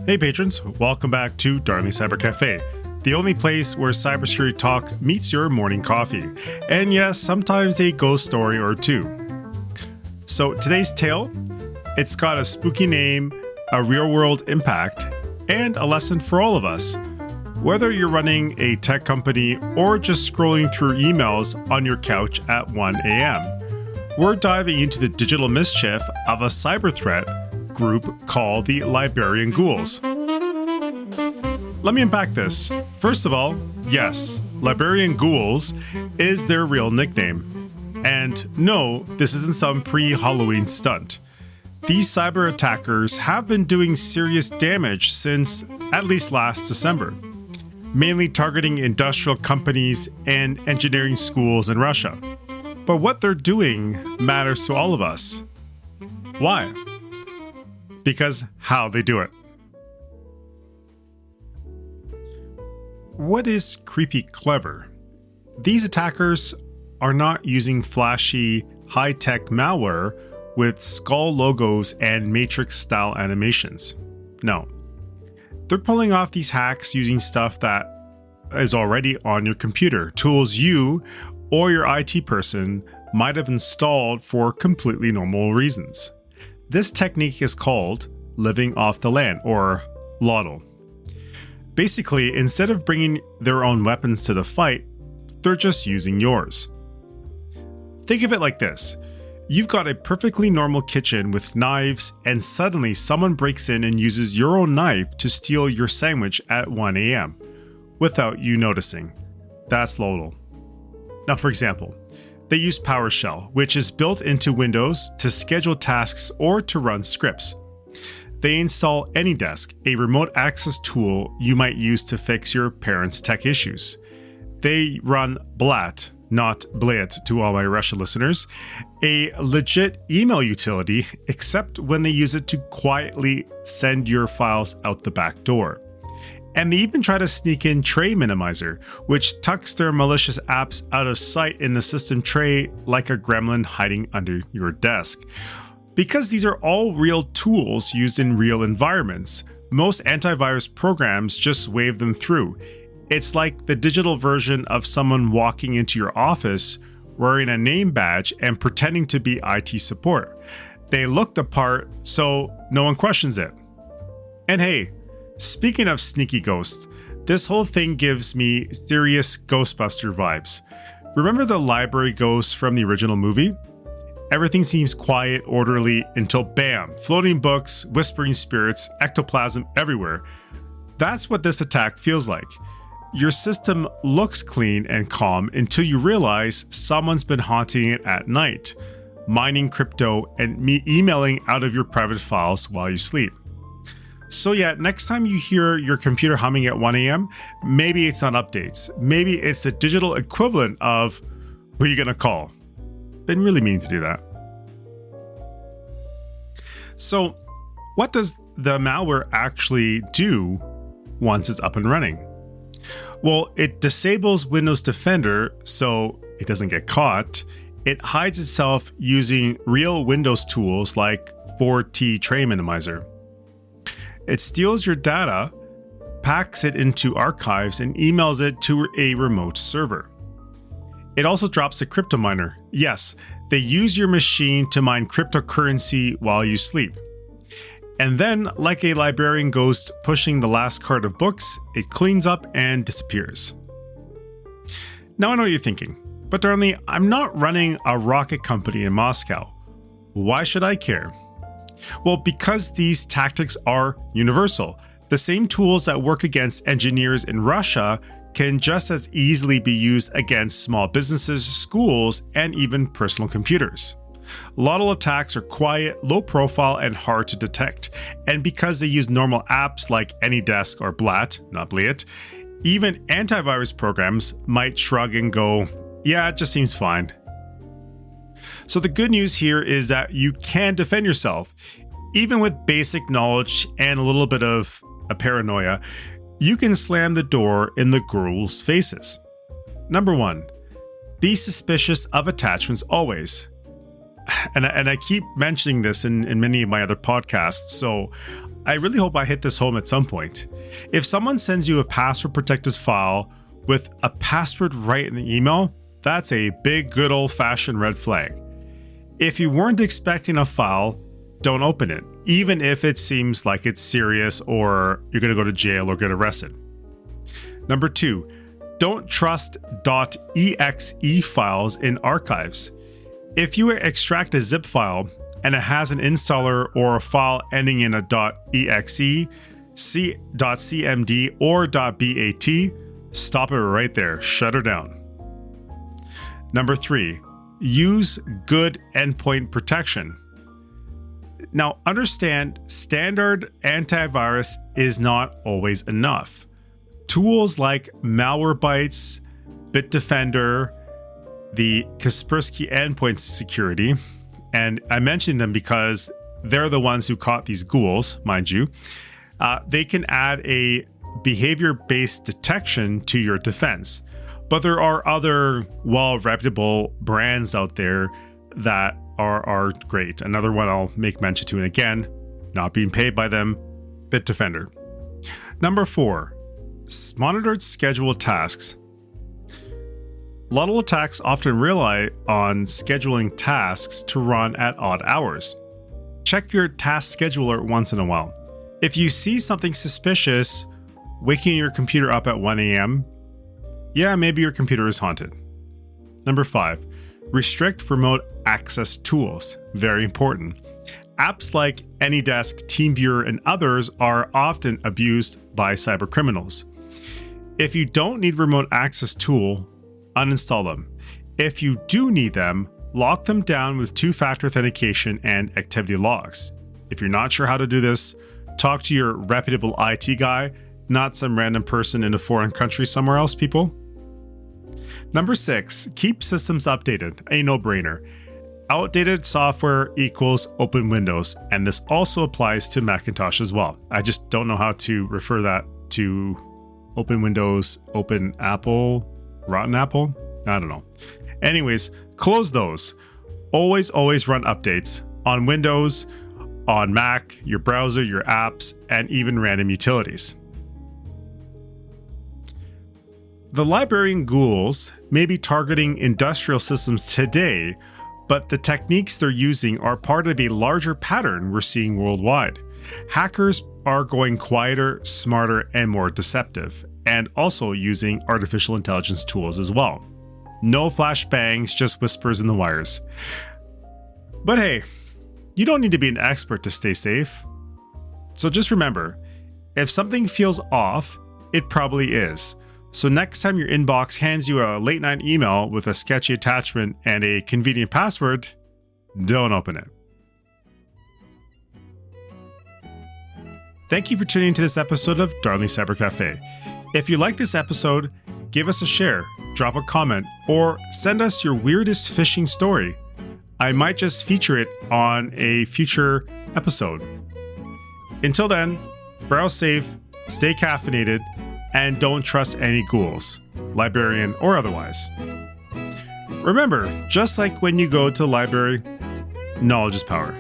Hey patrons, welcome back to Darnley Cyber Cafe, the only place where cybersecurity talk meets your morning coffee, and yes, sometimes a ghost story or two. So today's tale, it's got a spooky name, a real-world impact, and a lesson for all of us. Whether you're running a tech company or just scrolling through emails on your couch at 1 a.m., we're diving into the digital mischief of a cyber threat group called the Librarian Ghouls. Let me unpack this. First of all, yes, Librarian Ghouls is their real nickname. And no, this isn't some pre-Halloween stunt. These cyber attackers have been doing serious damage since at least last December, mainly targeting industrial companies and engineering schools in Russia. But what they're doing matters to all of us. Why? Because how they do it. What is creepy clever? These attackers are not using flashy, high-tech malware with skull logos and Matrix-style animations. No. They're pulling off these hacks using stuff that is already on your computer, tools you or your IT person might have installed for completely normal reasons. This technique is called living off the land, or LODL. Basically, instead of bringing their own weapons to the fight, they're just using yours. Think of it like this. You've got a perfectly normal kitchen with knives, and suddenly someone breaks in and uses your own knife to steal your sandwich at 1 a.m. without you noticing. That's LODL. Now, for example, they use PowerShell, which is built into Windows to schedule tasks or to run scripts. They install AnyDesk, a remote access tool you might use to fix your parents' tech issues. They run Blat, not Blat to all my Russia listeners, a legit email utility, except when they use it to quietly send your files out the back door. And they even try to sneak in Tray Minimizer, which tucks their malicious apps out of sight in the system tray like a gremlin hiding under your desk. Because these are all real tools used in real environments, most antivirus programs just wave them through. It's like the digital version of someone walking into your office wearing a name badge and pretending to be IT support. They look the part, so no one questions it. And hey, speaking of sneaky ghosts, this whole thing gives me serious Ghostbuster vibes. Remember the library ghosts from the original movie? Everything seems quiet, orderly, until bam, floating books, whispering spirits, ectoplasm everywhere. That's what this attack feels like. Your system looks clean and calm until you realize someone's been haunting it at night, mining crypto and emailing out of your private files while you sleep. So yeah, next time you hear your computer humming at 1 a.m., maybe it's on updates. Maybe it's the digital equivalent of, who are you gonna call? Didn't really mean to do that. So what does the malware actually do once it's up and running? Well, it disables Windows Defender so it doesn't get caught. It hides itself using real Windows tools like 4T Tray Minimizer. It steals your data, packs it into archives, and emails it to a remote server. It also drops a crypto miner. Yes, they use your machine to mine cryptocurrency while you sleep. And then, like a librarian ghost pushing the last cart of books, it cleans up and disappears. Now I know what you're thinking, but Darnley, I'm not running a rocket company in Moscow. Why should I care? Well, because these tactics are universal. The same tools that work against engineers in Russia can just as easily be used against small businesses, schools, and even personal computers. LODL attacks are quiet, low profile, and hard to detect. And because they use normal apps like AnyDesk or Blat, not Blat, even antivirus programs might shrug and go, yeah, it just seems fine. So the good news here is that you can defend yourself. Even with basic knowledge and a little bit of a paranoia, you can slam the door in the ghouls' faces. Number 1, be suspicious of attachments always. And I keep mentioning this in many of my other podcasts, so I really hope I hit this home at some point. If someone sends you a password-protected file with a password right in the email, that's a big, good old-fashioned red flag. If you weren't expecting a file, don't open it, even if it seems like it's serious or you're going to go to jail or get arrested. Number 2, don't trust .exe files in archives. If you extract a zip file and it has an installer or a file ending in a .exe, .cmd, or .bat, stop it right there. Shut her down. Number 3, use good endpoint protection. Now, understand, standard antivirus is not always enough. Tools like Malwarebytes, Bitdefender, the Kaspersky Endpoint Security, and I mentioned them because they're the ones who caught these ghouls, mind you. They can add a behavior-based detection to your defense. But there are other well-reputable brands out there that are great. Another one I'll make mention to, and again, not being paid by them, Bitdefender. Number 4, monitored scheduled tasks. Lotto attacks often rely on scheduling tasks to run at odd hours. Check your task scheduler once in a while. If you see something suspicious, waking your computer up at 1 a.m., yeah, maybe your computer is haunted. Number 5, restrict remote access tools. Very important. Apps like AnyDesk, TeamViewer, and others are often abused by cybercriminals. If you don't need remote access tool, uninstall them. If you do need them, lock them down with two-factor authentication and activity logs. If you're not sure how to do this, talk to your reputable IT guy, not some random person in a foreign country somewhere else, people. Number 6, keep systems updated. A no-brainer. Outdated software equals open Windows, and this also applies to Macintosh as well. I just don't know how to refer that to open Windows, open Apple, rotten Apple. I don't know. Anyways, close those. Always run updates on Windows, on Mac, your browser, your apps, and even random utilities. The Librarian Ghouls may be targeting industrial systems today, but the techniques they're using are part of a larger pattern we're seeing worldwide. Hackers are going quieter, smarter, and more deceptive, and also using artificial intelligence tools as well. No flashbangs, just whispers in the wires. But hey, you don't need to be an expert to stay safe. So just remember, if something feels off, it probably is. So next time your inbox hands you a late night email with a sketchy attachment and a convenient password, don't open it. Thank you for tuning into this episode of Darnley Cyber Cafe. If you like this episode, give us a share, drop a comment, or send us your weirdest phishing story. I might just feature it on a future episode. Until then, browse safe, stay caffeinated, and don't trust any ghouls, librarian or otherwise. Remember, just like when you go to the library, knowledge is power.